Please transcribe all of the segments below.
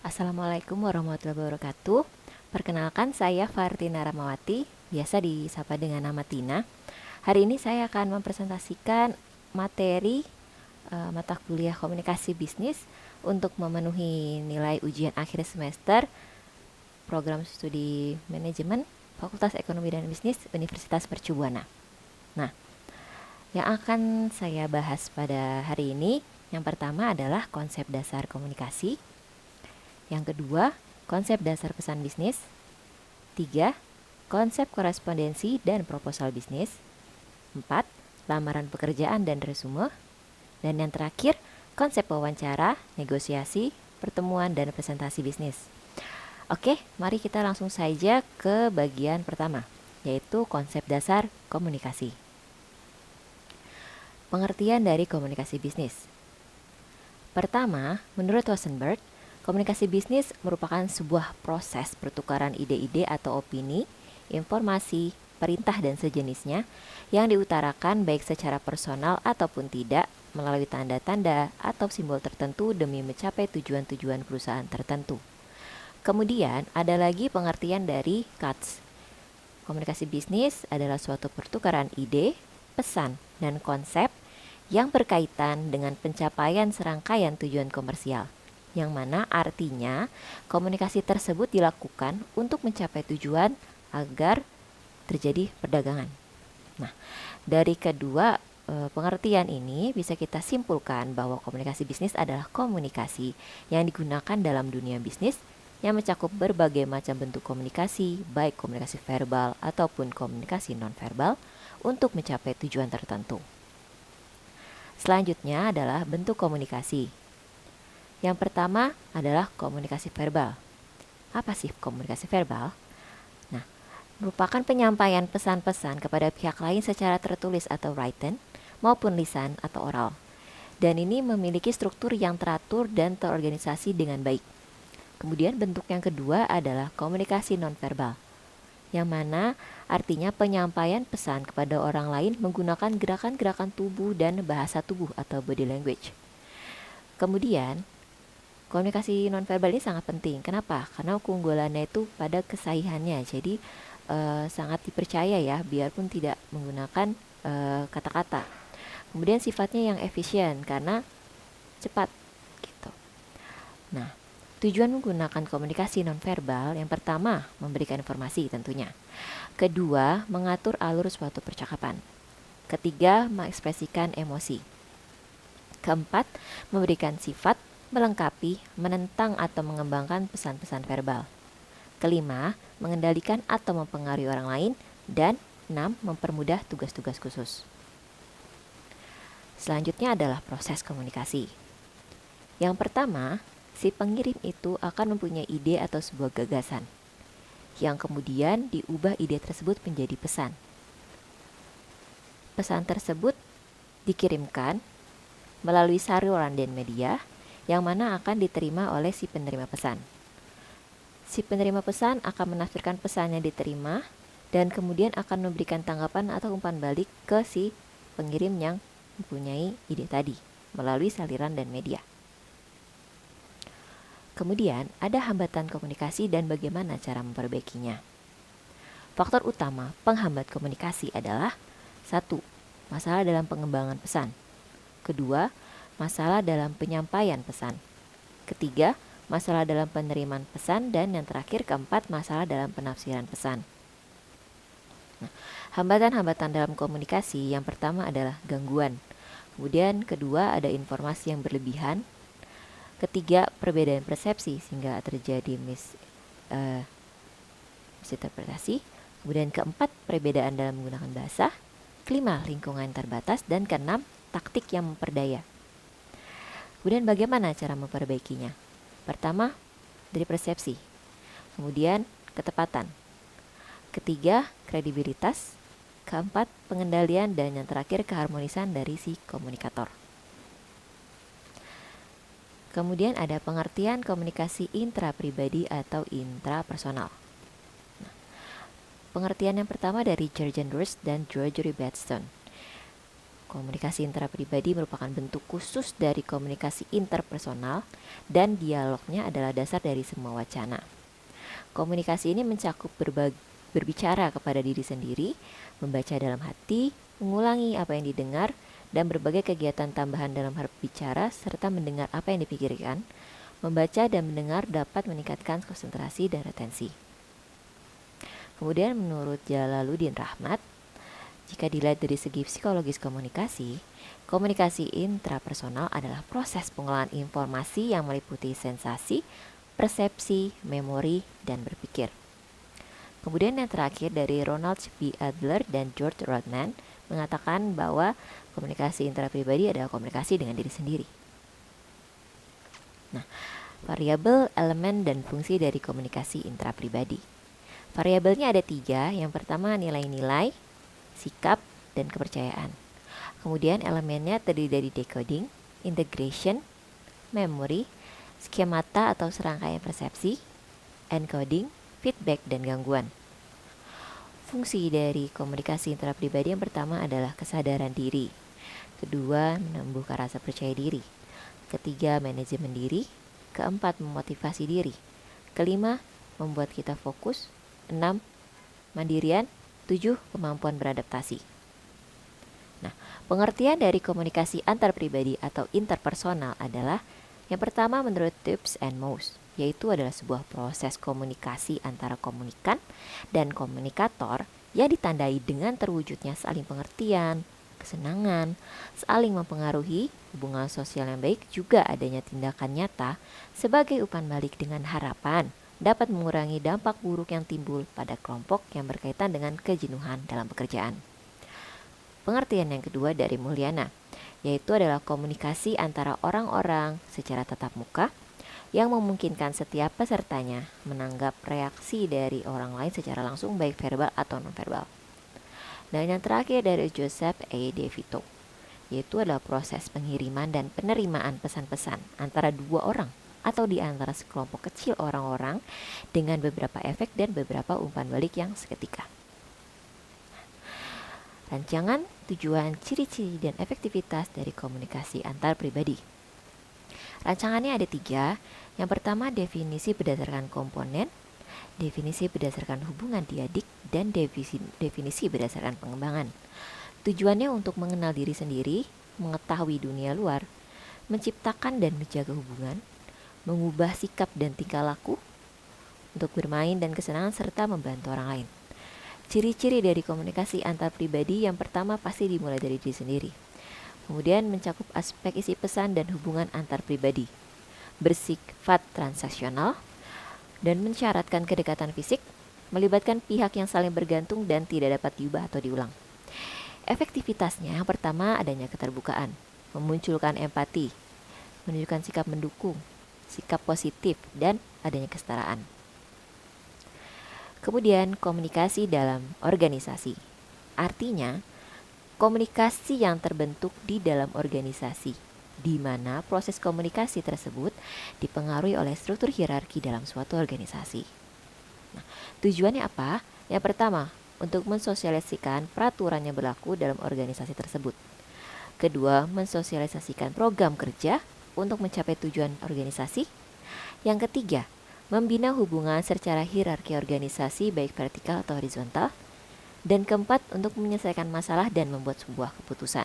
Assalamualaikum warahmatullahi wabarakatuh. Perkenalkan, saya Fartina Ramawati, biasa disapa dengan nama Tina. Hari ini saya akan mempresentasikan materi mata kuliah komunikasi bisnis untuk memenuhi nilai ujian akhir semester program studi manajemen Fakultas Ekonomi dan Bisnis Universitas Mercubuana. Nah, yang akan saya bahas pada hari ini, yang pertama adalah konsep dasar komunikasi. Yang kedua, konsep dasar pesan bisnis. 3. Konsep korespondensi dan proposal bisnis. 4. Lamaran pekerjaan dan resume. Dan yang terakhir, konsep wawancara, negosiasi, pertemuan, dan presentasi bisnis. Oke, mari kita langsung saja ke bagian pertama, yaitu konsep dasar komunikasi. Pengertian dari komunikasi bisnis. Pertama, menurut Rosenberg, komunikasi bisnis merupakan sebuah proses pertukaran ide-ide atau opini, informasi, perintah dan sejenisnya yang diutarakan baik secara personal ataupun tidak melalui tanda-tanda atau simbol tertentu demi mencapai tujuan-tujuan perusahaan tertentu. Kemudian ada lagi pengertian dari Katz. Komunikasi bisnis adalah suatu pertukaran ide, pesan, dan konsep yang berkaitan dengan pencapaian serangkaian tujuan komersial, yang mana artinya komunikasi tersebut dilakukan untuk mencapai tujuan agar terjadi perdagangan. Nah, dari kedua pengertian ini bisa kita simpulkan bahwa komunikasi bisnis adalah komunikasi yang digunakan dalam dunia bisnis yang mencakup berbagai macam bentuk komunikasi, baik komunikasi verbal ataupun komunikasi nonverbal untuk mencapai tujuan tertentu. Selanjutnya adalah bentuk komunikasi. Yang pertama adalah komunikasi verbal. Apa sih komunikasi verbal? Nah, merupakan penyampaian pesan-pesan kepada pihak lain secara tertulis atau written maupun lisan atau oral. Dan ini memiliki struktur yang teratur dan terorganisasi dengan baik. Kemudian bentuk yang kedua adalah komunikasi nonverbal, yang mana artinya penyampaian pesan kepada orang lain menggunakan gerakan-gerakan tubuh dan bahasa tubuh atau body language. Kemudian komunikasi nonverbal ini sangat penting. Kenapa? Karena keunggulannya itu pada kesahihannya. Jadi sangat dipercaya ya, biarpun tidak menggunakan kata-kata. Kemudian sifatnya yang efisien karena cepat gitu. Nah, tujuan menggunakan komunikasi nonverbal yang pertama memberikan informasi tentunya. Kedua, mengatur alur suatu percakapan. Ketiga, mengekspresikan emosi. Keempat, memberikan sifat, melengkapi, menentang atau mengembangkan pesan-pesan verbal. Kelima, mengendalikan atau mempengaruhi orang lain. Dan 6, mempermudah tugas-tugas khusus. Selanjutnya adalah proses komunikasi. Yang pertama, si pengirim itu akan mempunyai ide atau sebuah gagasan, yang kemudian diubah ide tersebut menjadi pesan. Pesan tersebut dikirimkan melalui saluran dan media yang mana akan diterima oleh si penerima pesan. Si penerima pesan akan menafsirkan pesan yang diterima dan kemudian akan memberikan tanggapan atau umpan balik ke si pengirim yang mempunyai ide tadi melalui saluran dan media. Kemudian ada hambatan komunikasi dan bagaimana cara memperbaikinya. Faktor utama penghambat komunikasi adalah 1. Masalah dalam pengembangan pesan. Kedua, masalah dalam penyampaian pesan. Ketiga, masalah dalam penerimaan pesan. Dan yang terakhir, keempat, masalah dalam penafsiran pesan. Nah, hambatan-hambatan dalam komunikasi yang pertama adalah gangguan. Kemudian kedua ada informasi yang berlebihan. Ketiga, perbedaan persepsi sehingga terjadi misinterpretasi. Kemudian keempat, perbedaan dalam menggunakan bahasa. Kelima, lingkungan terbatas. Dan keenam, taktik yang memperdaya. Kemudian bagaimana cara memperbaikinya? Pertama, dari persepsi. Kemudian, ketepatan. Ketiga, kredibilitas. Keempat, pengendalian. Dan yang terakhir, keharmonisan dari si komunikator. Kemudian ada pengertian komunikasi intrapribadi atau intrapersonal. Pengertian yang pertama dari Jurgen Durst dan Gregory Bateson. Komunikasi intrapribadi merupakan bentuk khusus dari komunikasi interpersonal dan dialognya adalah dasar dari semua wacana. Komunikasi ini mencakup berbicara kepada diri sendiri, membaca dalam hati, mengulangi apa yang didengar, dan berbagai kegiatan tambahan dalam berbicara serta mendengar apa yang dipikirkan. Membaca dan mendengar dapat meningkatkan konsentrasi dan retensi. Kemudian menurut Jalaluddin Rahmat, jika dilihat dari segi psikologis komunikasi, komunikasi intrapersonal adalah proses pengolahan informasi yang meliputi sensasi, persepsi, memori, dan berpikir. Kemudian yang terakhir dari Ronald B. Adler dan George Rodman mengatakan bahwa komunikasi intrapribadi adalah komunikasi dengan diri sendiri. Nah, variabel, elemen, dan fungsi dari komunikasi intrapribadi. Variabelnya ada 3. Yang pertama nilai-nilai, sikap, dan kepercayaan. Kemudian elemennya terdiri dari decoding, integration, memory, skemata atau serangkaian persepsi, encoding, feedback, dan gangguan. Fungsi dari komunikasi intrapribadi yang pertama adalah kesadaran diri. Kedua, menumbuhkan rasa percaya diri. Ketiga, manajemen diri. Keempat, memotivasi diri. Kelima, membuat kita fokus. 6, mandirian. 7, kemampuan beradaptasi. Nah, pengertian dari komunikasi antar pribadi atau interpersonal adalah yang pertama menurut Tibbs and Moss, yaitu adalah sebuah proses komunikasi antara komunikan dan komunikator yang ditandai dengan terwujudnya saling pengertian, kesenangan, saling mempengaruhi, hubungan sosial yang baik, juga adanya tindakan nyata sebagai umpan balik dengan harapan dapat mengurangi dampak buruk yang timbul pada kelompok yang berkaitan dengan kejenuhan dalam pekerjaan. Pengertian yang kedua dari Mulyana, yaitu adalah komunikasi antara orang-orang secara tatap muka yang memungkinkan setiap pesertanya menanggap reaksi dari orang lain secara langsung baik verbal atau nonverbal. Dan yang terakhir dari Joseph A. DeVito, yaitu adalah proses pengiriman dan penerimaan pesan-pesan antara dua orang atau di antara sekelompok kecil orang-orang dengan beberapa efek dan beberapa umpan balik yang seketika. Rancangan, tujuan, ciri-ciri, dan efektivitas dari komunikasi antar pribadi. Rancangannya ada 3. Yang pertama, definisi berdasarkan komponen, definisi berdasarkan hubungan diadik, dan definisi berdasarkan pengembangan. Tujuannya untuk mengenal diri sendiri, mengetahui dunia luar, menciptakan dan menjaga hubungan, mengubah sikap dan tingkah laku, untuk bermain dan kesenangan, serta membantu orang lain. Ciri-ciri dari komunikasi antar pribadi yang pertama pasti dimulai dari diri sendiri. Kemudian mencakup aspek isi pesan dan hubungan antar pribadi, bersifat transaksional, dan mensyaratkan kedekatan fisik, melibatkan pihak yang saling bergantung dan tidak dapat diubah atau diulang. Efektivitasnya yang pertama adanya keterbukaan, memunculkan empati, menunjukkan sikap mendukung, sikap positif, dan adanya kesetaraan. Kemudian komunikasi dalam organisasi. Artinya, komunikasi yang terbentuk di dalam organisasi, di mana proses komunikasi tersebut dipengaruhi oleh struktur hierarki dalam suatu organisasi. Nah, tujuannya apa? Yang pertama, untuk mensosialisasikan peraturan yang berlaku dalam organisasi tersebut. Kedua, mensosialisasikan program kerja untuk mencapai tujuan organisasi. Yang ketiga, membina hubungan secara hierarki organisasi baik vertikal atau horizontal. Dan keempat, untuk menyelesaikan masalah dan membuat sebuah keputusan.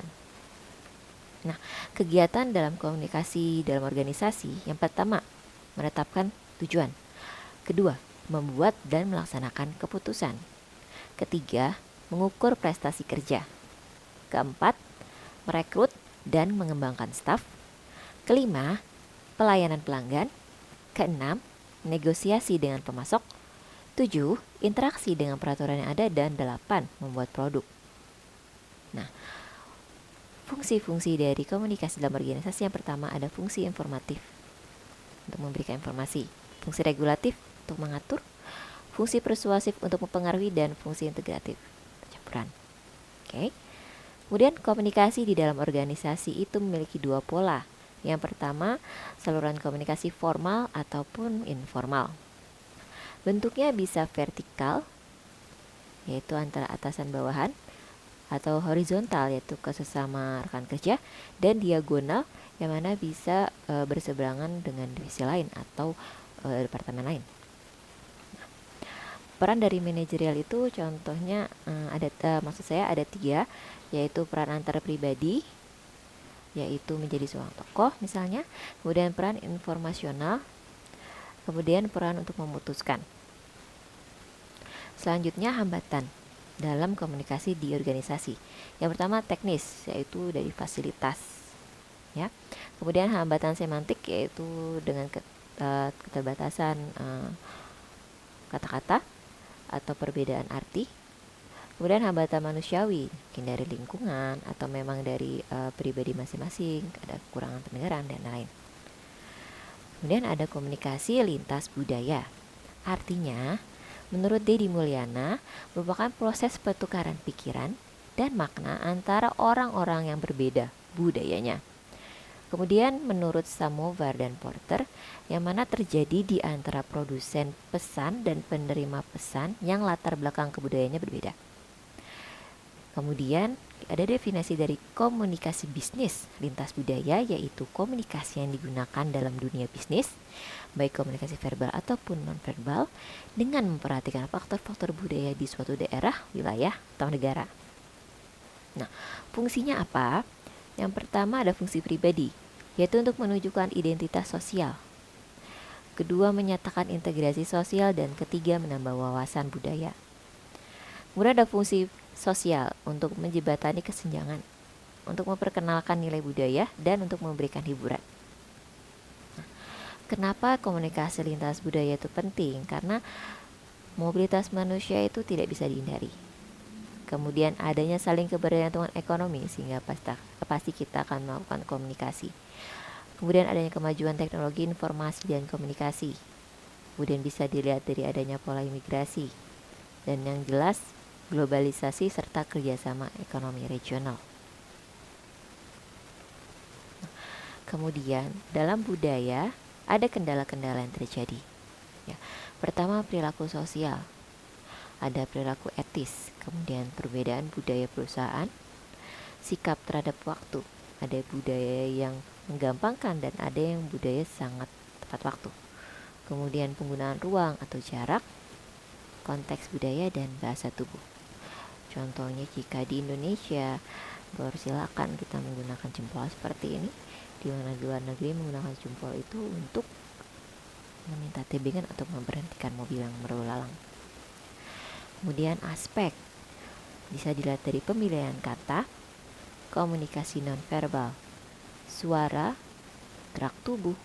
Nah, kegiatan dalam komunikasi dalam organisasi yang pertama, menetapkan tujuan. Kedua, membuat dan melaksanakan keputusan. Ketiga, mengukur prestasi kerja. Keempat, merekrut dan mengembangkan staf. Kelima, pelayanan pelanggan. Keenam, negosiasi dengan pemasok. 7, interaksi dengan peraturan yang ada. Dan 8, membuat produk. Nah, fungsi-fungsi dari komunikasi dalam organisasi yang pertama ada fungsi informatif untuk memberikan informasi, fungsi regulatif untuk mengatur, fungsi persuasif untuk mempengaruhi, dan fungsi integratif campuran. Oke. Kemudian komunikasi di dalam organisasi itu memiliki 2 pola. Yang pertama, saluran komunikasi formal ataupun informal. Bentuknya bisa vertikal, yaitu antara atasan bawahan, atau horizontal yaitu ke sesama rekan kerja, dan diagonal yang mana bisa berseberangan dengan divisi lain atau departemen lain. Peran dari manajerial itu contohnya maksud saya ada 3, yaitu peran antar pribadi, yaitu menjadi seorang tokoh misalnya, kemudian peran informasional, kemudian peran untuk memutuskan. Selanjutnya hambatan dalam komunikasi di organisasi. Yang pertama teknis, yaitu dari fasilitas, ya. Kemudian hambatan semantik, yaitu dengan keterbatasan kata-kata atau perbedaan arti. Kemudian hambatan manusiawi, mungkin dari lingkungan atau memang dari pribadi masing-masing, ada kekurangan pendengaran dan lain. Kemudian ada komunikasi lintas budaya. Artinya, menurut Deddy Mulyana, merupakan proses pertukaran pikiran dan makna antara orang-orang yang berbeda budayanya. Kemudian menurut Samovar dan Porter, yang mana terjadi di antara produsen pesan dan penerima pesan yang latar belakang kebudayaannya berbeda. Kemudian ada definisi dari komunikasi bisnis lintas budaya, yaitu komunikasi yang digunakan dalam dunia bisnis, baik komunikasi verbal ataupun non-verbal, dengan memperhatikan faktor-faktor budaya di suatu daerah, wilayah, atau negara. Nah, fungsinya apa? Yang pertama ada fungsi pribadi, yaitu untuk menunjukkan identitas sosial. Kedua, menyatakan integrasi sosial, dan ketiga, menambah wawasan budaya. Kemudian ada fungsi sosial untuk menjembatani kesenjangan, untuk memperkenalkan nilai budaya, dan untuk memberikan hiburan. Nah, kenapa komunikasi lintas budaya itu penting? Karena mobilitas manusia itu tidak bisa dihindari. Kemudian adanya saling kebergantungan ekonomi, sehingga pasti kita akan melakukan komunikasi. Kemudian adanya kemajuan teknologi informasi dan komunikasi. Kemudian bisa dilihat dari adanya pola imigrasi. Dan yang jelas, globalisasi serta kerjasama ekonomi regional. Kemudian dalam budaya ada kendala-kendala yang terjadi. Ya, pertama perilaku sosial, ada perilaku etis, kemudian perbedaan budaya perusahaan, sikap terhadap waktu, ada budaya yang menggampangkan dan ada yang budaya sangat tepat waktu. Kemudian penggunaan ruang atau jarak, konteks budaya, dan bahasa tubuh. Contohnya jika di Indonesia, persilakan kita menggunakan jempol seperti ini, di mana di luar negeri menggunakan jempol itu untuk meminta tebengan atau memberhentikan mobil yang berlalu lalang. Kemudian aspek bisa dilihat dari pemilihan kata, komunikasi nonverbal, suara, gerak tubuh,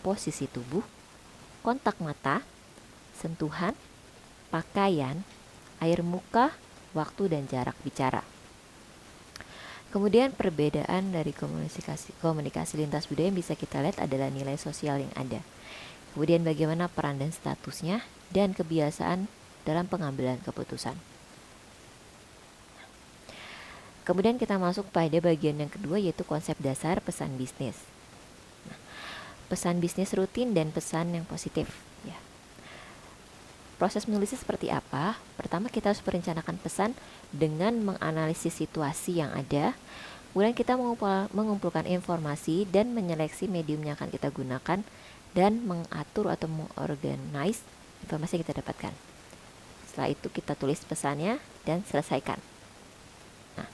posisi tubuh, kontak mata, sentuhan, pakaian, air muka, waktu, dan jarak bicara. Kemudian perbedaan dari komunikasi lintas budaya yang bisa kita lihat adalah nilai sosial yang ada. Kemudian bagaimana peran dan statusnya, dan kebiasaan dalam pengambilan keputusan. Kemudian kita masuk pada bagian yang kedua, yaitu konsep dasar pesan bisnis. Nah, pesan bisnis rutin dan pesan yang positif. Ya. Proses menulisnya seperti apa? Pertama, kita harus merencanakan pesan dengan menganalisis situasi yang ada. Kemudian kita mengumpulkan informasi dan menyeleksi medium yang akan kita gunakan, dan mengatur atau mengorganize informasi yang kita dapatkan. Setelah itu kita tulis pesannya dan selesaikan. Nah,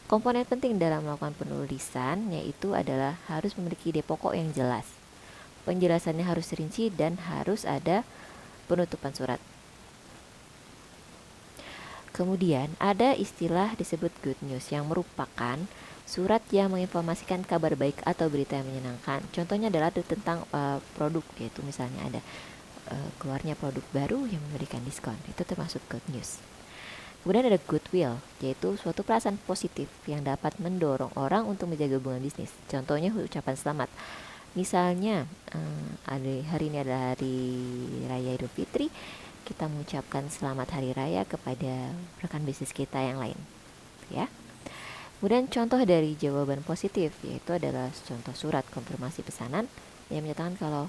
komponen penting dalam melakukan penulisan yaitu adalah harus memiliki ide pokok yang jelas. Penjelasannya harus rinci dan harus ada penutupan surat. Kemudian ada istilah disebut good news yang merupakan surat yang menginformasikan kabar baik atau berita yang menyenangkan. Contohnya adalah tentang produk, yaitu misalnya ada keluarnya produk baru yang memberikan diskon, itu termasuk good news. Kemudian ada goodwill, yaitu suatu perasaan positif yang dapat mendorong orang untuk menjaga hubungan bisnis. Contohnya ucapan selamat. Misalnya hari ini adalah hari raya Idul Fitri, kita mengucapkan selamat hari raya kepada rekan bisnis kita yang lain, ya. Kemudian contoh dari jawaban positif yaitu adalah contoh surat konfirmasi pesanan yang menyatakan kalau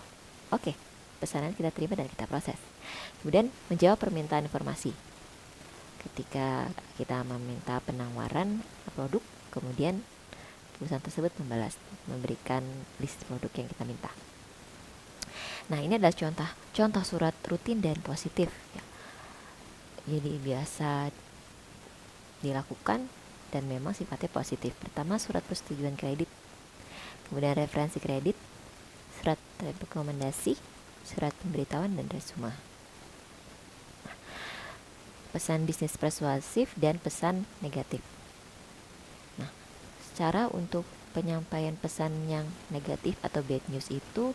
oke, pesanan kita terima dan kita proses. Kemudian menjawab permintaan informasi. ketika kita meminta penawaran produk, kemudian perusahaan tersebut memberikan list produk yang kita minta. Nah, ini adalah contoh surat rutin dan positif ya. Jadi biasa dilakukan dan memang sifatnya positif. Pertama, surat persetujuan kredit, kemudian referensi kredit, surat rekomendasi, surat pemberitahuan, dan resume. Pesan bisnis persuasif dan pesan negatif. Nah, secara untuk penyampaian pesan yang negatif atau bad news itu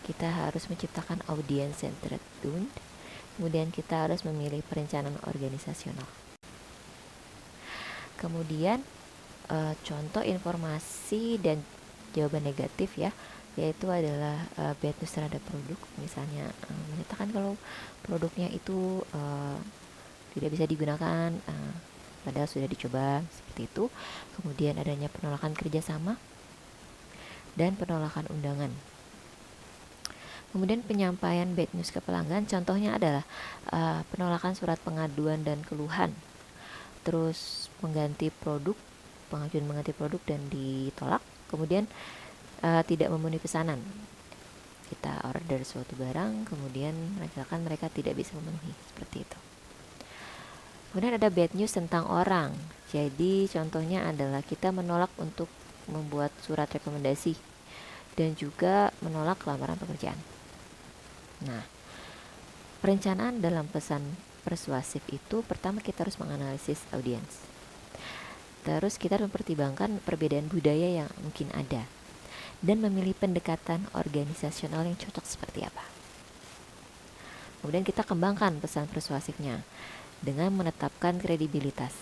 kita harus menciptakan audience centered tone, kemudian kita harus memilih perencanaan organisasional. Kemudian contoh informasi dan jawaban negatif ya, yaitu adalah bad news terhadap produk, misalnya menyatakan kalau produknya itu tidak bisa digunakan padahal sudah dicoba, seperti itu. Kemudian adanya penolakan kerjasama dan penolakan undangan. Kemudian penyampaian bad news ke pelanggan, contohnya adalah penolakan surat pengaduan dan keluhan, terus pengajuan mengganti produk dan ditolak, kemudian tidak memenuhi pesanan. Kita order suatu barang, kemudian mereka tidak bisa memenuhi, seperti itu. Kemudian ada bad news tentang orang. Jadi contohnya adalah kita menolak untuk membuat surat rekomendasi dan juga menolak lamaran pekerjaan. Nah, perencanaan dalam pesan persuasif itu pertama kita harus menganalisis audiens. Terus kita harus mempertimbangkan perbedaan budaya yang mungkin ada dan memilih pendekatan organisasional yang cocok seperti apa. Kemudian kita kembangkan pesan persuasifnya dengan menetapkan kredibilitas.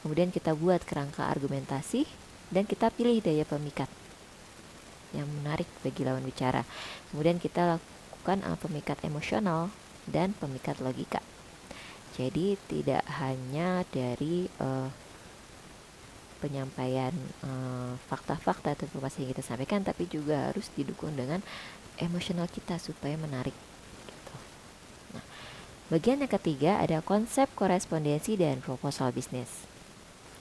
Kemudian kita buat kerangka argumentasi dan kita pilih daya pemikat yang menarik bagi lawan bicara. Kemudian kita lakukan pemikat emosional dan pemikat logika. Jadi tidak hanya dari penyampaian fakta-fakta atau informasi yang kita sampaikan, tapi juga harus didukung dengan emosional kita supaya menarik gitu. Nah, bagian yang ketiga ada konsep korespondensi dan proposal bisnis.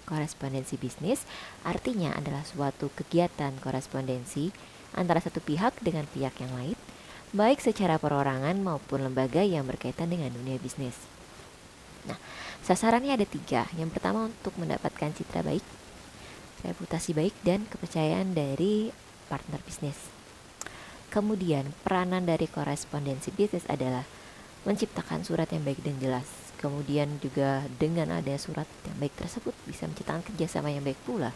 Korespondensi bisnis artinya adalah suatu kegiatan korespondensi antara satu pihak dengan pihak yang lain, baik secara perorangan maupun lembaga yang berkaitan dengan dunia bisnis. Nah, sasarannya ada 3. Yang pertama untuk mendapatkan citra baik, reputasi baik, dan kepercayaan dari partner bisnis. Kemudian peranan dari korespondensi bisnis adalah menciptakan surat yang baik dan jelas. Kemudian juga dengan adanya surat yang baik tersebut bisa menciptakan kerjasama yang baik pula.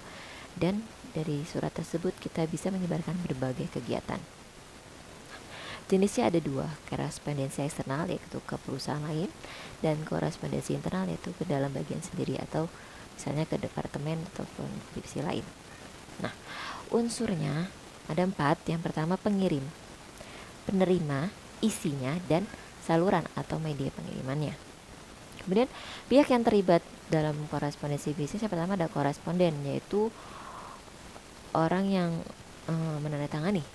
Dan dari surat tersebut kita bisa menyebarkan berbagai kegiatan. Jenisnya ada 2, korespondensi eksternal yaitu ke perusahaan lain, dan korespondensi internal yaitu ke dalam bagian sendiri atau misalnya ke departemen ataupun divisi lain. Nah, unsurnya ada 4. Yang pertama pengirim, penerima, isinya, dan saluran atau media pengirimannya. Kemudian pihak yang terlibat dalam korespondensi bisnis yang pertama ada koresponden, yaitu orang yang menandatangani,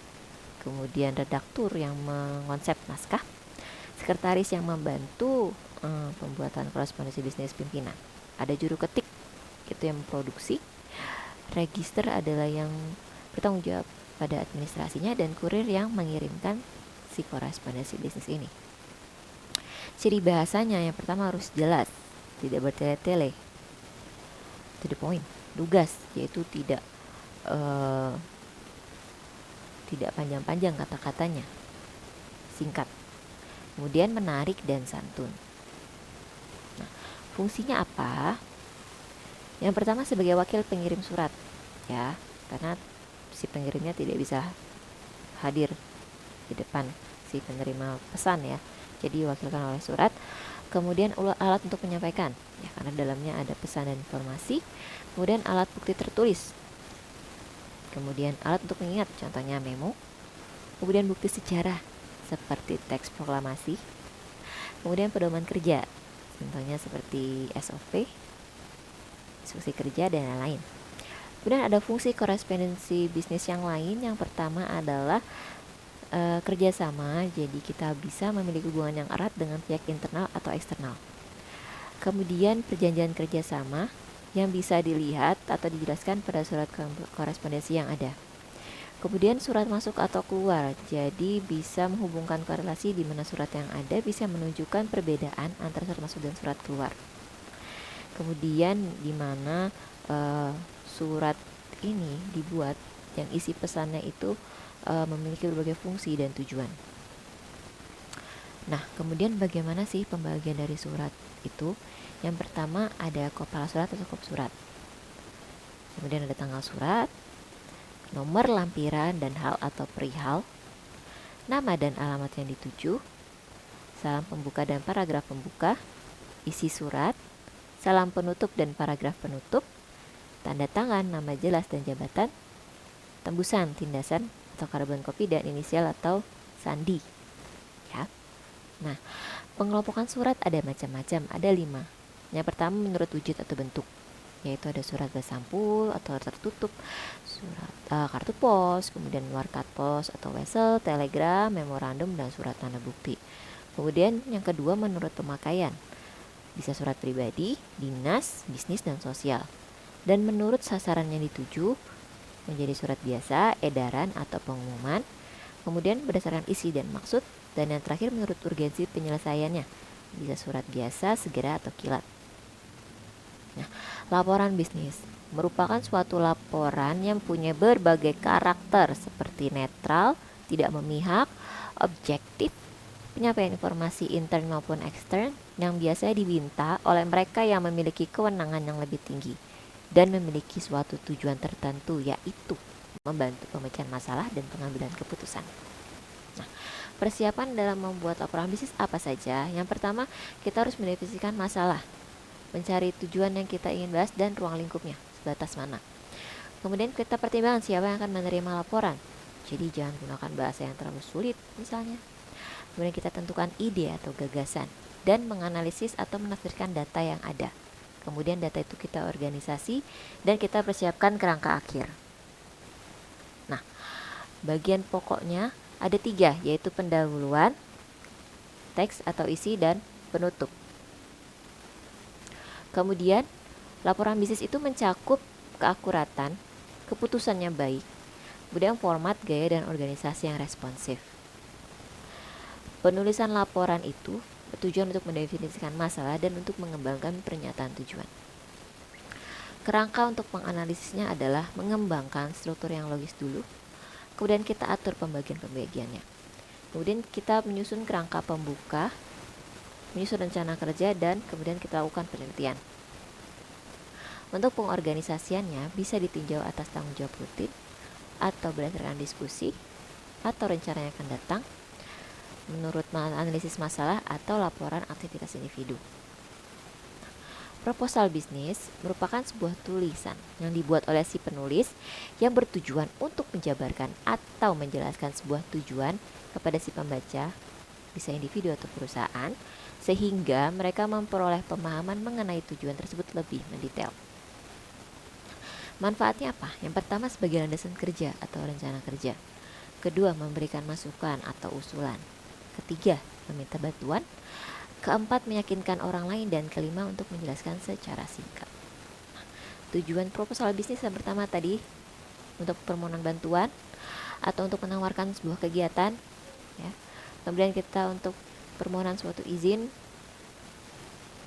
kemudian redaktur yang mengonsep naskah, sekretaris yang membantu pembuatan korespondensi bisnis pimpinan, ada juru ketik itu yang memproduksi, register adalah yang bertanggung jawab pada administrasinya, dan kurir yang mengirimkan si korespondensi bisnis ini. Ciri bahasanya yang pertama harus jelas, tidak bertele-tele, to the point, lugas, yaitu tidak panjang-panjang kata-katanya, singkat. Kemudian menarik dan santun. Nah, fungsinya apa? Yang pertama sebagai wakil pengirim surat, ya, karena si pengirimnya tidak bisa hadir di depan si penerima pesan ya, jadi diwakilkan oleh surat. Kemudian alat untuk menyampaikan, ya, karena dalamnya ada pesan dan informasi. Kemudian alat bukti tertulis. Kemudian alat untuk mengingat, contohnya memo. Kemudian bukti sejarah seperti teks proklamasi. Kemudian pedoman kerja, contohnya seperti SOP, instruksi kerja, dan lain-lain. Kemudian ada fungsi korespondensi bisnis yang lain. Yang pertama adalah kerjasama. Jadi kita bisa memiliki hubungan yang erat dengan pihak internal atau eksternal. Kemudian perjanjian kerjasama yang bisa dilihat atau dijelaskan pada surat korespondensi yang ada. Kemudian surat masuk atau keluar, jadi bisa menghubungkan korelasi di mana surat yang ada bisa menunjukkan perbedaan antara surat masuk dan surat keluar. Kemudian di mana surat ini dibuat, yang isi pesannya itu memiliki berbagai fungsi dan tujuan. Nah, kemudian bagaimana sih pembagian dari surat itu? Yang pertama ada kepala surat atau kop surat. Kemudian ada tanggal surat, nomor lampiran dan hal atau perihal, nama dan alamat yang dituju, salam pembuka dan paragraf pembuka, isi surat, salam penutup dan paragraf penutup, tanda tangan, nama jelas dan jabatan, tembusan, tindasan atau karbon kopi dan inisial atau sandi. Ya. Nah, pengelompokan surat ada macam-macam, ada 5. Yang pertama menurut wujud atau bentuk, yaitu ada surat bersampul atau tertutup, surat kartu pos, kemudian warkat pos atau wesel, telegram, memorandum, dan surat tanda bukti. Kemudian yang kedua menurut pemakaian, bisa surat pribadi, dinas, bisnis, dan sosial. Dan menurut sasaran yang dituju, menjadi surat biasa, edaran, atau pengumuman. Kemudian berdasarkan isi dan maksud. Dan yang terakhir menurut urgensi penyelesaiannya, bisa surat biasa, segera, atau kilat. Nah, laporan bisnis merupakan suatu laporan yang punya berbagai karakter seperti netral, tidak memihak, objektif, penyampaian informasi intern maupun ekstern yang biasanya diminta oleh mereka yang memiliki kewenangan yang lebih tinggi dan memiliki suatu tujuan tertentu, yaitu membantu pemecahan masalah dan pengambilan keputusan. Nah, persiapan dalam membuat laporan bisnis apa saja? Yang pertama, kita harus mendefinisikan masalah, mencari tujuan yang kita ingin bahas dan ruang lingkupnya, sebatas mana. Kemudian kita pertimbangkan siapa yang akan menerima laporan. Jadi jangan gunakan bahasa yang terlalu sulit misalnya. Kemudian kita tentukan ide atau gagasan dan menganalisis atau menafsirkan data yang ada. Kemudian data itu kita organisasi dan kita persiapkan kerangka akhir. Nah, bagian pokoknya ada 3, yaitu pendahuluan, teks atau isi, dan penutup. Kemudian laporan bisnis itu mencakup keakuratan, keputusannya baik, kemudian format, gaya, dan organisasi yang responsif. Penulisan laporan itu bertujuan untuk mendefinisikan masalah dan untuk mengembangkan pernyataan tujuan. Kerangka untuk menganalisisnya adalah mengembangkan struktur yang logis dulu, kemudian kita atur pembagian-pembagiannya. Kemudian kita menyusun kerangka pembuka, menyusun rencana kerja, dan kemudian kita lakukan penelitian. Untuk pengorganisasiannya bisa ditinjau atas tanggung jawab rutin, atau berdasarkan diskusi, atau rencana yang akan datang, menurut analisis masalah atau laporan aktivitas individu. Proposal bisnis merupakan sebuah tulisan yang dibuat oleh si penulis yang bertujuan untuk menjabarkan atau menjelaskan sebuah tujuan kepada si pembaca, bisa individu atau perusahaan, sehingga mereka memperoleh pemahaman mengenai tujuan tersebut lebih mendetail. Manfaatnya apa? Yang pertama sebagai landasan kerja atau rencana kerja. Kedua, memberikan masukan atau usulan. Ketiga, meminta bantuan. Keempat, meyakinkan orang lain. Dan kelima, untuk menjelaskan secara singkat. Tujuan proposal bisnis yang pertama tadi untuk permohonan bantuan atau untuk menawarkan sebuah kegiatan, ya. Kemudian kita untuk permohonan suatu izin,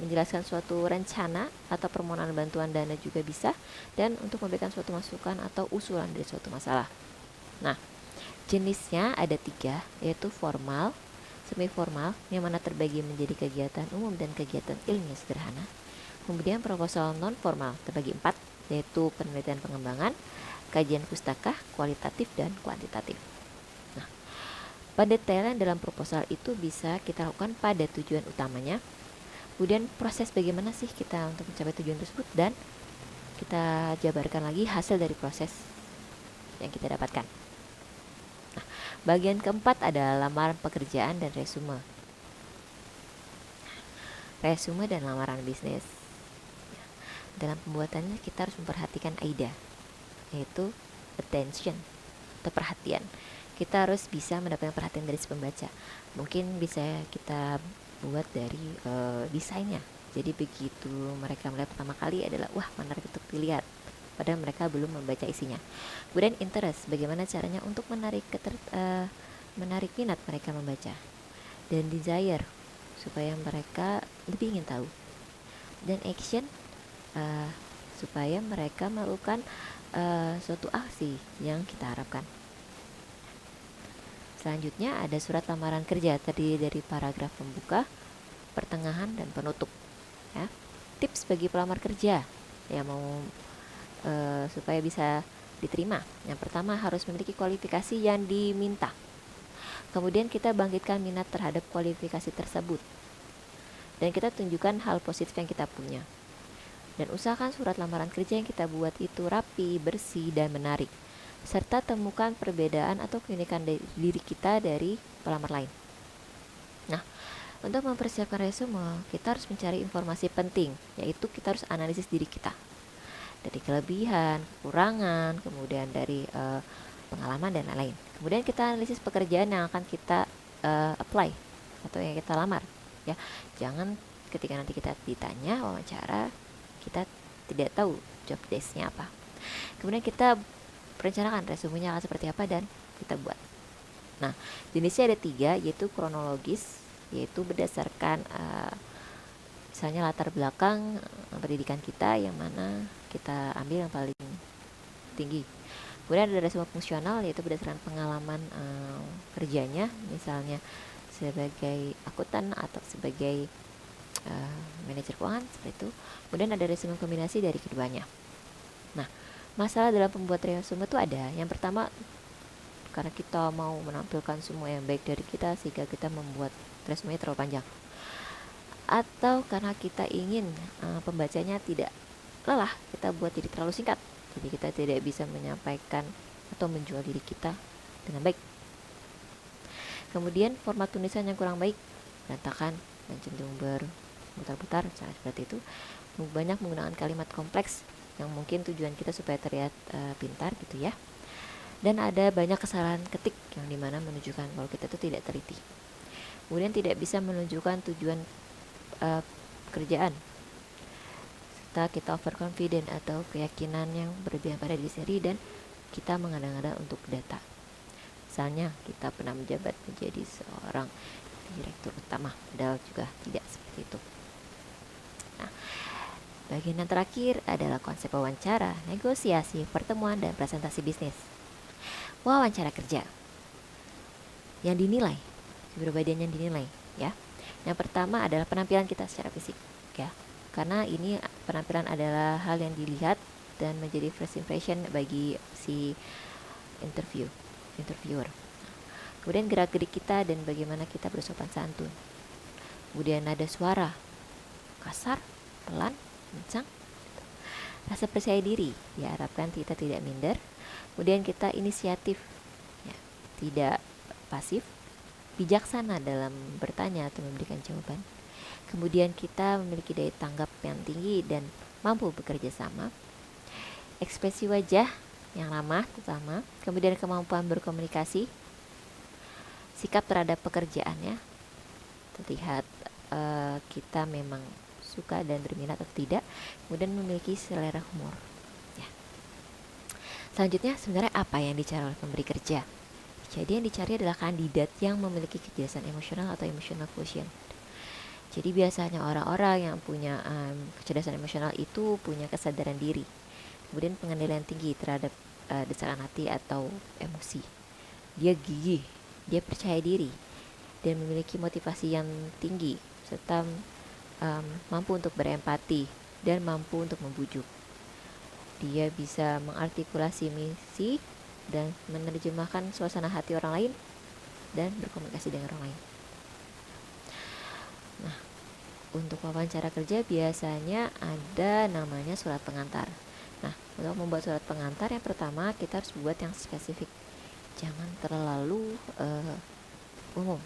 menjelaskan suatu rencana atau permohonan bantuan dana juga bisa, dan untuk memberikan suatu masukan atau usulan dari suatu masalah. Nah, jenisnya ada 3, yaitu formal, semi formal, yang mana terbagi menjadi kegiatan umum dan kegiatan ilmiah sederhana. Kemudian proposal non formal terbagi 4, yaitu penelitian pengembangan, kajian pustaka, kualitatif dan kuantitatif. Nah, pendetailan dalam proposal itu bisa kita lakukan pada tujuan utamanya, kemudian proses bagaimana sih kita untuk mencapai tujuan tersebut, dan kita jabarkan lagi hasil dari proses yang kita dapatkan. Nah, bagian keempat adalah lamaran pekerjaan dan resume. Resume dan lamaran bisnis. Dalam pembuatannya kita harus memperhatikan AIDA, yaitu attention atau perhatian. Kita harus bisa mendapatkan perhatian dari si pembaca. Mungkin bisa kita buat dari desainnya, Jadi begitu mereka melihat pertama kali adalah wah menarik untuk dilihat, padahal mereka belum membaca isinya. Kemudian interest, bagaimana caranya untuk menarik minat mereka membaca. Dan desire, supaya mereka lebih ingin tahu. Dan action, supaya mereka melakukan suatu aksi yang kita harapkan. Selanjutnya ada surat lamaran kerja, terdiri dari paragraf pembuka, pertengahan, dan penutup. Ya. Tips bagi pelamar kerja yang mau supaya bisa diterima. Yang pertama, harus memiliki kualifikasi yang diminta. Kemudian kita bangkitkan minat terhadap kualifikasi tersebut. Dan kita tunjukkan hal positif yang kita punya. Dan usahakan surat lamaran kerja yang kita buat itu rapi, bersih, dan menarik. Serta temukan perbedaan atau keunikan diri kita dari pelamar lain. Nah, untuk mempersiapkan resume, kita harus mencari informasi penting, yaitu kita harus analisis diri kita. Dari kelebihan, kekurangan, kemudian dari pengalaman dan lain-lain. Kemudian kita analisis pekerjaan yang akan kita apply atau yang kita lamar. Ya, jangan ketika nanti kita ditanya wawancara, kita tidak tahu job desk-nya apa. Kemudian kita perencanakan resumenya akan seperti apa dan kita buat. Nah, jenisnya ada 3, yaitu kronologis, yaitu berdasarkan misalnya latar belakang pendidikan kita yang mana kita ambil yang paling tinggi. Kemudian ada resume fungsional, yaitu berdasarkan pengalaman kerjanya, misalnya sebagai akuntan atau sebagai manajer keuangan, seperti itu. Kemudian ada resume kombinasi dari keduanya. Nah, masalah dalam pembuat resume itu ada. Yang pertama, karena kita mau menampilkan semua yang baik dari kita sehingga kita membuat resume terlalu panjang. Atau karena kita ingin pembacanya tidak lelah, kita buat jadi terlalu singkat. Jadi kita tidak bisa menyampaikan atau menjual diri kita dengan baik. Kemudian format tulisan yang kurang baik, berantakan dan cenderung berputar-putar, seperti itu. Banyak menggunakan kalimat kompleks yang mungkin tujuan kita supaya terlihat pintar gitu ya. Dan ada banyak kesalahan ketik yang dimana menunjukkan kalau kita itu tidak teliti. Kemudian tidak bisa menunjukkan tujuan pekerjaan, serta kita overconfident atau keyakinan yang berlebihan pada diri sendiri dan kita mengada-ngada untuk data. Misalnya kita pernah menjabat menjadi seorang direktur utama, padahal juga tidak seperti itu. Nah, bagian yang terakhir adalah konsep wawancara, negosiasi, pertemuan, dan presentasi bisnis. Wawancara kerja yang dinilai, kepribadian yang dinilai, ya. Yang pertama adalah penampilan kita secara fisik, ya. Karena ini penampilan adalah hal yang dilihat dan menjadi first impression bagi si interviewer. Kemudian gerak-gerik kita dan bagaimana kita bersopan santun. Kemudian nada suara, kasar, pelan, kencang. Rasa percaya diri, diharapkan kita tidak minder. Kemudian kita inisiatif, ya, tidak pasif, bijaksana dalam bertanya atau memberikan jawaban. Kemudian kita memiliki daya tanggap yang tinggi dan mampu bekerja sama. Ekspresi wajah yang ramah terutama. Kemudian kemampuan berkomunikasi, sikap terhadap pekerjaannya, terlihat kita memang suka dan berminat atau tidak. Kemudian memiliki selera humor. Selanjutnya, sebenarnya apa yang dicari oleh pemberi kerja? Jadi yang dicari adalah kandidat yang memiliki kecerdasan emosional atau emotional quotient. Jadi biasanya orang-orang yang punya kecerdasan emosional itu punya kesadaran diri, kemudian pengendalian tinggi terhadap desakan hati atau emosi. Dia gigih, dia percaya diri, dan memiliki motivasi yang tinggi, serta mampu untuk berempati dan mampu untuk membujuk. Dia bisa mengartikulasi misi dan menerjemahkan suasana hati orang lain dan berkomunikasi dengan orang lain. Nah, untuk wawancara kerja biasanya ada namanya surat pengantar. Nah, untuk membuat surat pengantar yang pertama kita harus buat yang spesifik. Jangan terlalu umum.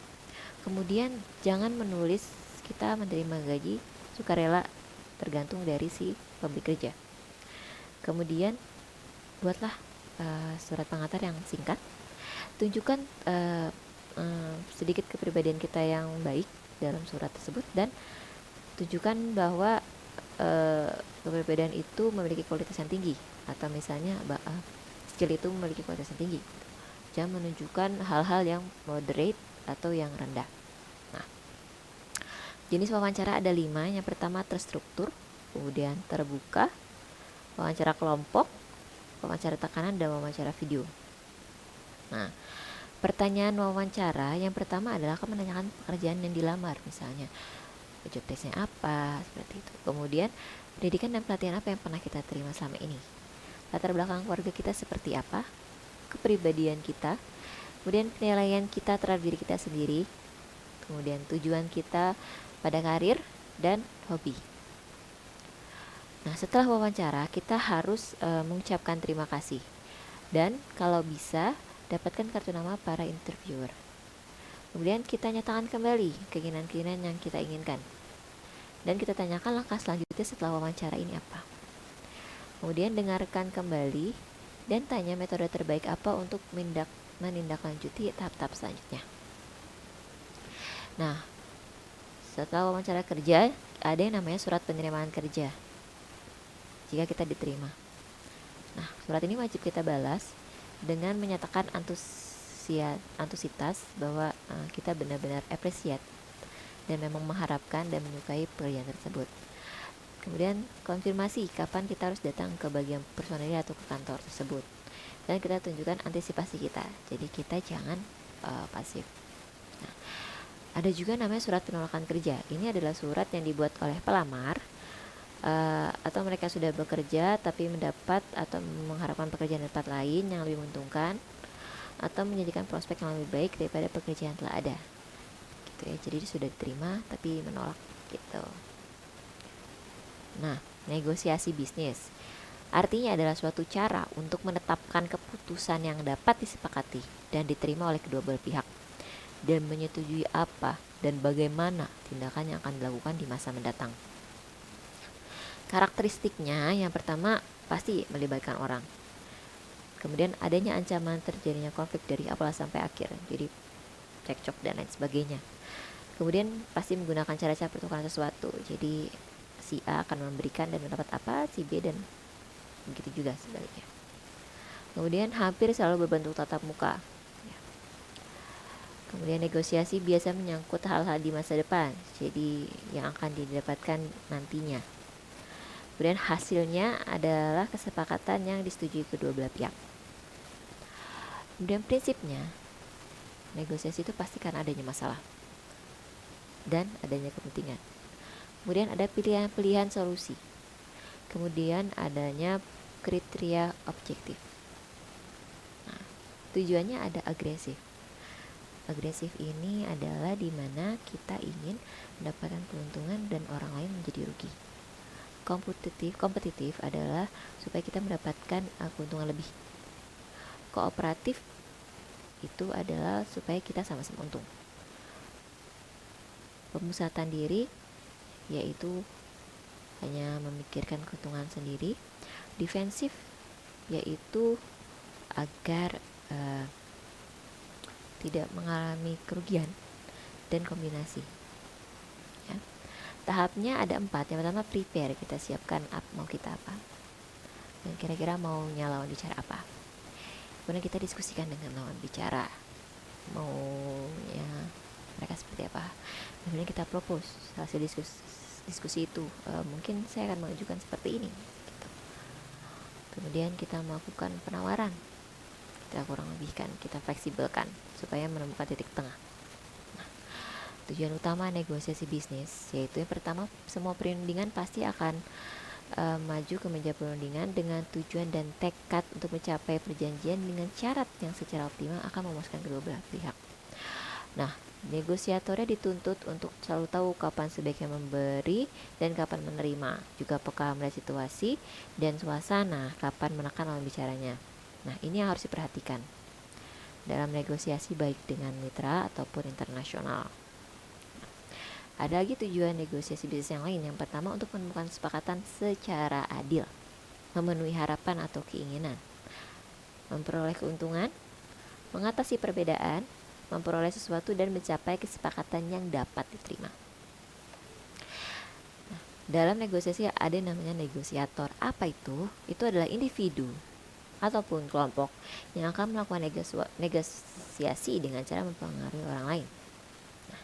Kemudian jangan menulis kita menerima gaji sukarela tergantung dari si pemberi kerja. Kemudian buatlah surat pengantar yang singkat. Tunjukkan sedikit kepribadian kita yang baik dalam surat tersebut dan Tunjukkan bahwa keberbedaan itu memiliki kualitas yang tinggi, atau misalnya skill itu memiliki kualitas yang tinggi. Jangan menunjukkan hal-hal yang moderate atau yang rendah. Nah, jenis wawancara ada 5. Yang pertama terstruktur, kemudian terbuka, wawancara kelompok, wawancara tekanan, dan wawancara video. Nah, pertanyaan wawancara yang pertama adalah akan menanyakan pekerjaan yang dilamar, misalnya job testnya apa, seperti itu. Kemudian pendidikan dan pelatihan apa yang pernah kita terima selama ini, latar belakang keluarga kita seperti apa, kepribadian kita, kemudian penilaian kita terhadap diri kita sendiri, kemudian tujuan kita pada karir dan hobi. Nah, setelah wawancara kita harus mengucapkan terima kasih, dan kalau bisa dapatkan kartu nama para interviewer. Kemudian kita nyatakan kembali keinginan-keinginan yang kita inginkan, dan kita tanyakan langkah selanjutnya setelah wawancara ini apa. Kemudian dengarkan kembali dan tanya metode terbaik apa untuk menindaklanjuti tahap-tahap selanjutnya. Nah, setelah wawancara kerja ada yang namanya surat penerimaan kerja jika kita diterima. Nah, surat ini wajib kita balas dengan menyatakan antusitas bahwa kita benar-benar appreciate dan memang mengharapkan dan menyukai pekerjaan tersebut. Kemudian konfirmasi kapan kita harus datang ke bagian personil atau ke kantor tersebut, dan kita tunjukkan antisipasi kita, jadi kita jangan pasif. Nah, ada juga namanya surat penolakan kerja. Ini adalah surat yang dibuat oleh pelamar atau mereka sudah bekerja tapi mendapat atau mengharapkan pekerjaan di tempat lain yang lebih menguntungkan, atau menjadikan prospek yang lebih baik daripada pekerjaan yang telah ada, gitu ya. Jadi sudah diterima tapi menolak, gitu. Nah, negosiasi bisnis artinya adalah suatu cara untuk menetapkan keputusan yang dapat disepakati dan diterima oleh kedua belah pihak, dan menyetujui apa dan bagaimana tindakan yang akan dilakukan di masa mendatang. Karakteristiknya yang pertama pasti melibatkan orang. Kemudian adanya ancaman terjadinya konflik dari awal sampai akhir, jadi cekcok dan lain sebagainya. Kemudian pasti menggunakan cara-cara pertukaran sesuatu, jadi si A akan memberikan dan mendapat apa, si B, dan begitu juga sebaliknya. Kemudian hampir selalu berbentuk tatap muka. Kemudian negosiasi biasa menyangkut hal-hal di masa depan, jadi yang akan didapatkan nantinya. Kemudian hasilnya adalah kesepakatan yang disetujui kedua belah pihak. Kemudian prinsipnya, negosiasi itu pasti karena adanya masalah dan adanya kepentingan. Kemudian ada pilihan-pilihan solusi. Kemudian adanya kriteria objektif. Nah, tujuannya ada agresif. Agresif ini adalah di mana kita ingin mendapatkan keuntungan dan orang lain menjadi rugi. Kompetitif adalah supaya kita mendapatkan keuntungan lebih. Kooperatif itu adalah supaya kita sama-sama untung. Pemusatan diri yaitu hanya memikirkan keuntungan sendiri. Defensif yaitu agar tidak mengalami kerugian, dan kombinasi. Ya. Tahapnya ada 4. Yang pertama prepare, kita siapkan mau kita apa, dan kira-kira maunya lawan bicara apa. Kemudian kita diskusikan dengan lawan bicara maunya mereka seperti apa. Kemudian kita propose hasil diskusi itu, mungkin saya akan mengajukan seperti ini, gitu. Kemudian kita melakukan penawaran, kita kurang lebihkan, kita fleksibelkan supaya menemukan titik tengah. Nah, tujuan utama negosiasi bisnis yaitu yang pertama, semua perundingan pasti akan maju ke meja perundingan dengan tujuan dan tekad untuk mencapai perjanjian dengan syarat yang secara optimal akan memuaskan kedua belah pihak. Nah, negosiatornya dituntut untuk selalu tahu kapan sebaiknya memberi dan kapan menerima, juga peka melihat situasi dan suasana, kapan menekan lawan bicaranya. Nah, ini yang harus diperhatikan dalam negosiasi baik dengan mitra ataupun internasional. Ada lagi tujuan negosiasi bisnis yang lain. Yang pertama, untuk menemukan kesepakatan secara adil, memenuhi harapan atau keinginan, memperoleh keuntungan, mengatasi perbedaan, memperoleh sesuatu, dan mencapai kesepakatan yang dapat diterima. Dalam negosiasi ada namanya negosiator. Apa itu? Itu adalah individu ataupun kelompok yang akan melakukan negosiasi dengan cara mempengaruhi orang lain. Nah,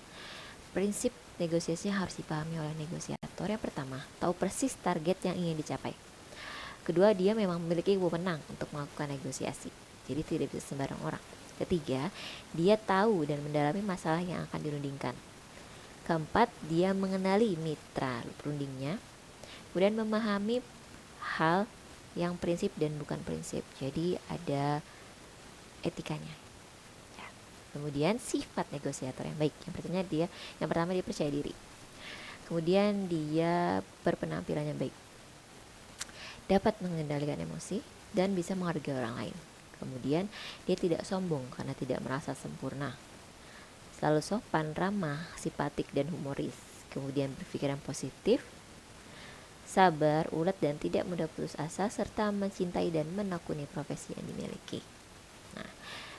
prinsip negosiasi harus dipahami oleh negosiator. Yang pertama, tahu persis target yang ingin dicapai. Kedua, dia memang memiliki wewenang untuk melakukan negosiasi, jadi tidak bisa sembarang orang. Ketiga, dia tahu dan mendalami masalah yang akan dirundingkan. Keempat, dia mengenali mitra perundingnya, kemudian memahami hal yang prinsip dan bukan prinsip, jadi ada etikanya ya. Kemudian sifat negosiator yang baik, yang pertama dia percaya diri, kemudian dia berpenampilan yang baik, dapat mengendalikan emosi dan bisa menghargai orang lain. Kemudian dia tidak sombong karena tidak merasa sempurna, selalu sopan, ramah, simpatik dan humoris. Kemudian berpikiran positif, sabar, ulet dan tidak mudah putus asa, serta mencintai dan menekuni profesi yang dimiliki. Nah,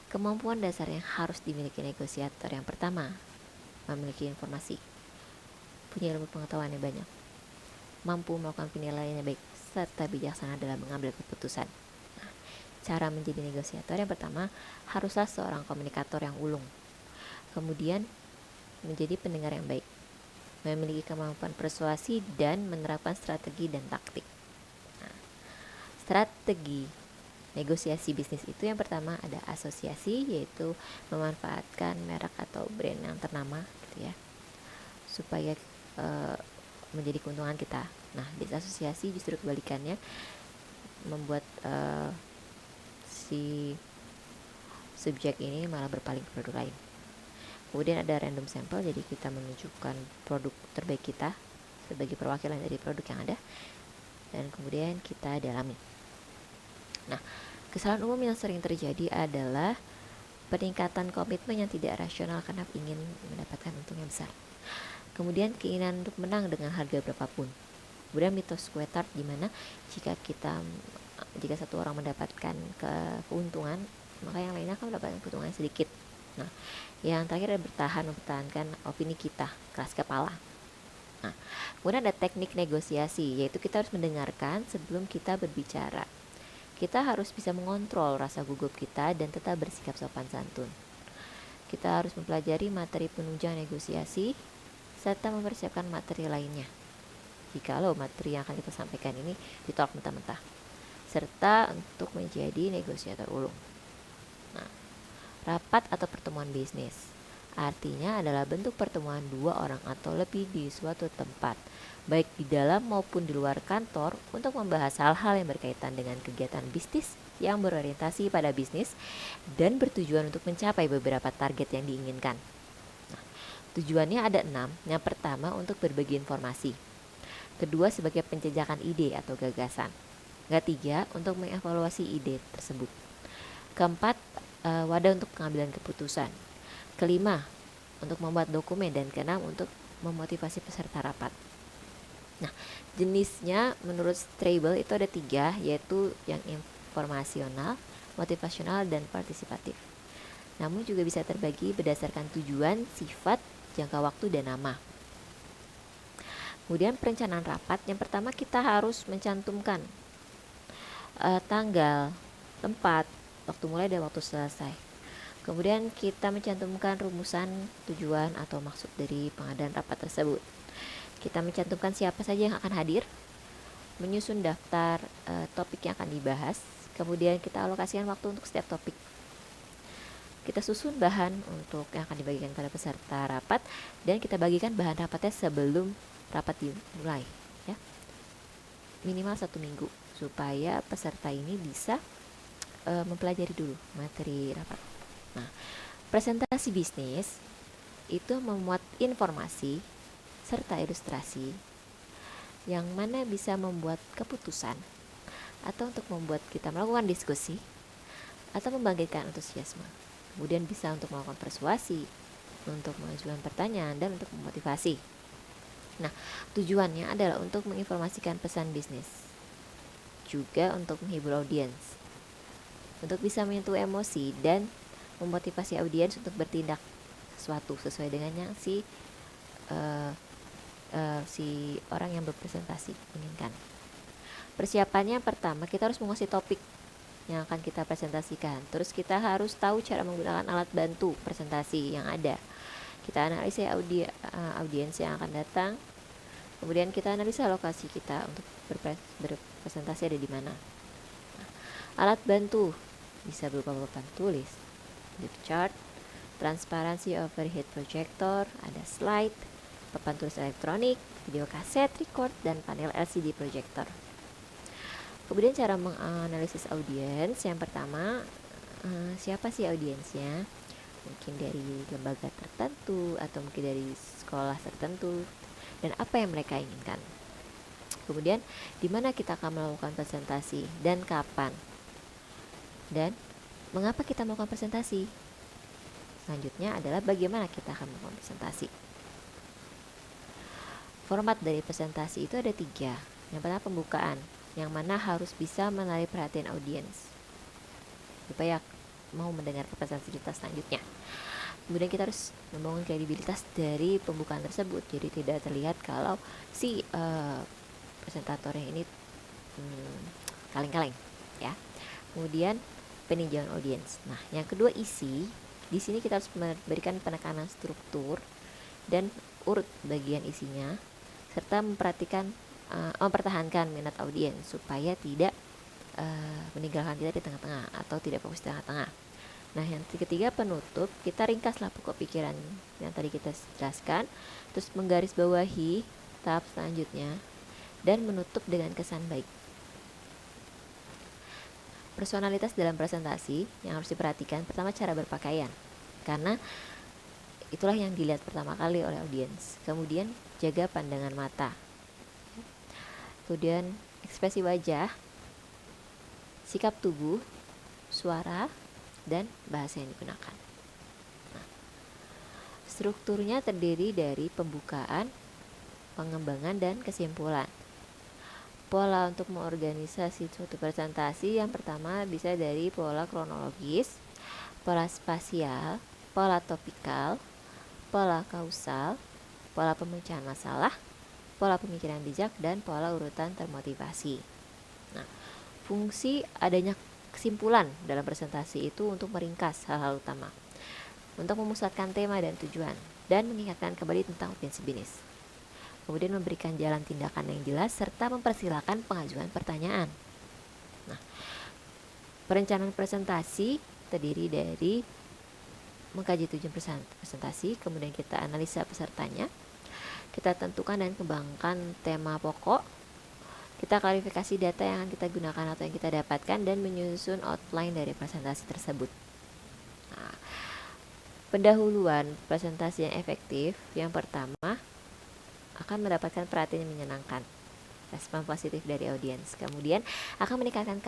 kemampuan dasar yang harus dimiliki negosiator yang pertama, memiliki informasi, punya ilmu pengetahuan yang banyak, mampu melakukan penilaian yang baik, serta bijaksana dalam mengambil keputusan. Nah, cara menjadi negosiator yang pertama, haruslah seorang komunikator yang ulung. Kemudian menjadi pendengar yang baik, memiliki kemampuan persuasi dan menerapkan strategi dan taktik. Nah, strategi negosiasi bisnis itu yang pertama ada asosiasi, yaitu memanfaatkan merek atau brand yang ternama gitu ya, supaya menjadi keuntungan kita. Nah, disasosiasi justru kebalikannya, membuat si subjek ini malah berpaling ke produk lain. Kemudian ada random sample, jadi kita menunjukkan produk terbaik kita sebagai perwakilan dari produk yang ada, dan kemudian kita dalami. Nah, kesalahan umum yang sering terjadi adalah peningkatan komitmen yang tidak rasional karena ingin mendapatkan untung yang besar. Kemudian keinginan untuk menang dengan harga berapapun. Kemudian mitos squatter, di mana jika satu orang mendapatkan keuntungan, maka yang lainnya akan mendapatkan keuntungan sedikit. Nah, yang terakhir adalah mempertahankan opini kita, keras kepala. Nah, kemudian ada teknik negosiasi, yaitu kita harus mendengarkan sebelum kita berbicara. Kita harus bisa mengontrol rasa gugup kita dan tetap bersikap sopan santun. Kita harus mempelajari materi penunjang negosiasi serta mempersiapkan materi lainnya jikalau materi yang akan kita sampaikan ini ditolak mentah-mentah, serta untuk menjadi negosiator ulung. Nah, rapat atau pertemuan bisnis artinya adalah bentuk pertemuan dua orang atau lebih di suatu tempat, baik di dalam maupun di luar kantor, untuk membahas hal-hal yang berkaitan dengan kegiatan bisnis yang berorientasi pada bisnis dan bertujuan untuk mencapai beberapa target yang diinginkan. Nah, tujuannya ada 6. Yang pertama, untuk berbagi informasi. Kedua, sebagai penjajakan ide atau gagasan. Ketiga, untuk mengevaluasi ide tersebut. Keempat, wadah untuk pengambilan keputusan. Kelima, untuk membuat dokumen. Dan keenam, untuk memotivasi peserta rapat. Nah, jenisnya menurut Strabel itu ada 3, yaitu yang informasional, motivasional, dan partisipatif. Namun juga bisa terbagi berdasarkan tujuan, sifat, jangka waktu, dan nama. Kemudian perencanaan rapat, yang pertama kita harus mencantumkan tanggal, tempat, waktu mulai dan waktu selesai. Kemudian kita mencantumkan rumusan, tujuan atau maksud dari pengadaan rapat tersebut. Kita mencantumkan siapa saja yang akan hadir, menyusun daftar topik yang akan dibahas, kemudian kita alokasikan waktu untuk setiap topik. Kita susun bahan untuk yang akan dibagikan pada peserta rapat, dan kita bagikan bahan rapatnya sebelum rapat dimulai ya, minimal 1 minggu, supaya peserta ini bisa mempelajari dulu materi rapat. Nah, presentasi bisnis itu memuat informasi serta ilustrasi yang mana bisa membuat keputusan atau untuk membuat kita melakukan diskusi atau membangkitkan antusiasme. Kemudian bisa untuk melakukan persuasi, untuk mengajukan pertanyaan, dan untuk memotivasi. Nah, tujuannya adalah untuk menginformasikan pesan bisnis, juga untuk menghibur audiens, untuk bisa menyentuh emosi dan memotivasi audiens untuk bertindak sesuatu sesuai dengan yang si si orang yang berpresentasi inginkan. Persiapannya yang pertama, kita harus menguasai topik yang akan kita presentasikan. Terus kita harus tahu cara menggunakan alat bantu presentasi yang ada. Kita analisa audiens yang akan datang. Kemudian kita analisa lokasi kita untuk berpresentasi ada di mana. Alat bantu bisa berupa papan tulis, flip chart, transparansi overhead projector, ada slide, papan tulis elektronik, video kaset, record, dan panel LCD projector. Kemudian cara menganalisis audiens, yang pertama, siapa sih audiensnya? Mungkin dari lembaga tertentu atau mungkin dari sekolah tertentu, dan apa yang mereka inginkan. Kemudian di mana kita akan melakukan presentasi dan kapan, dan mengapa kita melakukan presentasi. Selanjutnya adalah bagaimana kita akan melakukan presentasi. Format dari presentasi itu ada 3. Yang pertama pembukaan, yang mana harus bisa menarik perhatian audiens supaya mau mendengar presentasi kita selanjutnya. Kemudian kita harus membangun kredibilitas dari pembukaan tersebut, jadi tidak terlihat kalau si presentatornya ini kaleng-kaleng ya. Kemudian peninjauan audiens. Nah, yang kedua isi. Di sini kita harus memberikan penekanan struktur dan urut bagian isinya serta mempertahankan minat audiens supaya tidak meninggalkan kita di tengah-tengah atau tidak fokus di tengah-tengah. Nah, yang ketiga penutup, kita ringkaslah pokok pikiran yang tadi kita jelaskan, terus menggarisbawahi tahap selanjutnya dan menutup dengan kesan baik. Personalitas dalam presentasi yang harus diperhatikan, pertama cara berpakaian, karena itulah yang dilihat pertama kali oleh audiens. Kemudian jaga pandangan mata. Kemudian ekspresi wajah, sikap tubuh, suara, dan bahasa yang digunakan. Nah, strukturnya terdiri dari pembukaan, pengembangan, dan kesimpulan. Pola untuk mengorganisasi suatu presentasi yang pertama bisa dari pola kronologis, pola spasial, pola topikal, pola kausal, pola pemecahan masalah, pola pemikiran bijak, dan pola urutan termotivasi. Nah, fungsi adanya kesimpulan dalam presentasi itu untuk meringkas hal-hal utama, untuk memusatkan tema dan tujuan, dan mengingatkan kembali tentang urgensi bisnis. Kemudian memberikan jalan tindakan yang jelas serta mempersilahkan pengajuan pertanyaan. Nah, perencanaan presentasi terdiri dari mengkaji tujuan presentasi, kemudian kita analisa pesertanya, kita tentukan dan kembangkan tema pokok, kita klarifikasi data yang akan kita gunakan atau yang kita dapatkan, dan menyusun outline dari presentasi tersebut. Nah, pendahuluan presentasi yang efektif, yang pertama akan mendapatkan perhatian yang menyenangkan, respon positif dari audiens. Kemudian akan meningkatkan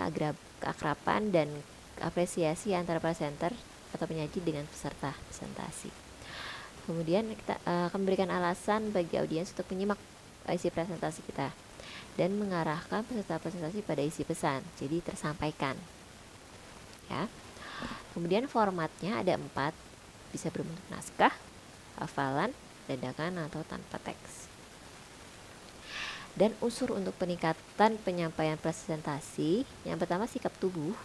keakraban dan apresiasi antara presenter atau penyaji dengan peserta presentasi. Kemudian kita akan memberikan alasan bagi audiens untuk menyimak isi presentasi kita dan mengarahkan peserta presentasi pada isi pesan, jadi tersampaikan ya. Kemudian formatnya ada 4, bisa berbentuk naskah, hafalan, dadakan, atau tanpa teks. Dan unsur untuk peningkatan penyampaian presentasi, yang pertama sikap tubuh,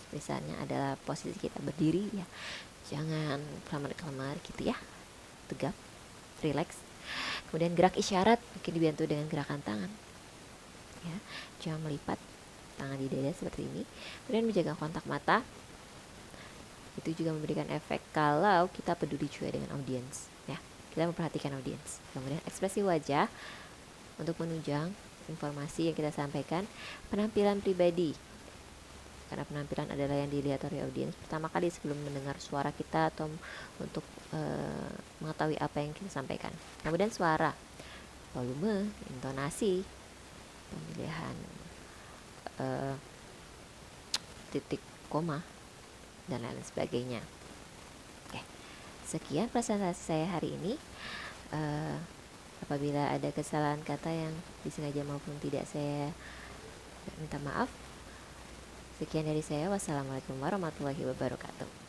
misalnya adalah posisi kita berdiri ya, jangan kelamar-kelamar gitu ya, tegap, rileks. Kemudian gerak isyarat mungkin dibantu dengan gerakan tangan ya, jangan melipat tangan di dada seperti ini. Kemudian menjaga kontak mata, itu juga memberikan efek kalau kita peduli juga dengan audiens ya, kita memperhatikan audiens. Kemudian ekspresi wajah untuk menunjang informasi yang kita sampaikan. Penampilan pribadi, karena penampilan adalah yang dilihat oleh audiens pertama kali sebelum mendengar suara kita atau untuk mengetahui apa yang kita sampaikan. Kemudian suara, volume, intonasi, pemilihan titik koma, dan lain sebagainya. Oke, sekian presentasi saya hari ini. Apabila ada kesalahan kata yang disengaja maupun tidak, saya minta maaf. Sekian dari saya. Wassalamualaikum warahmatullahi wabarakatuh.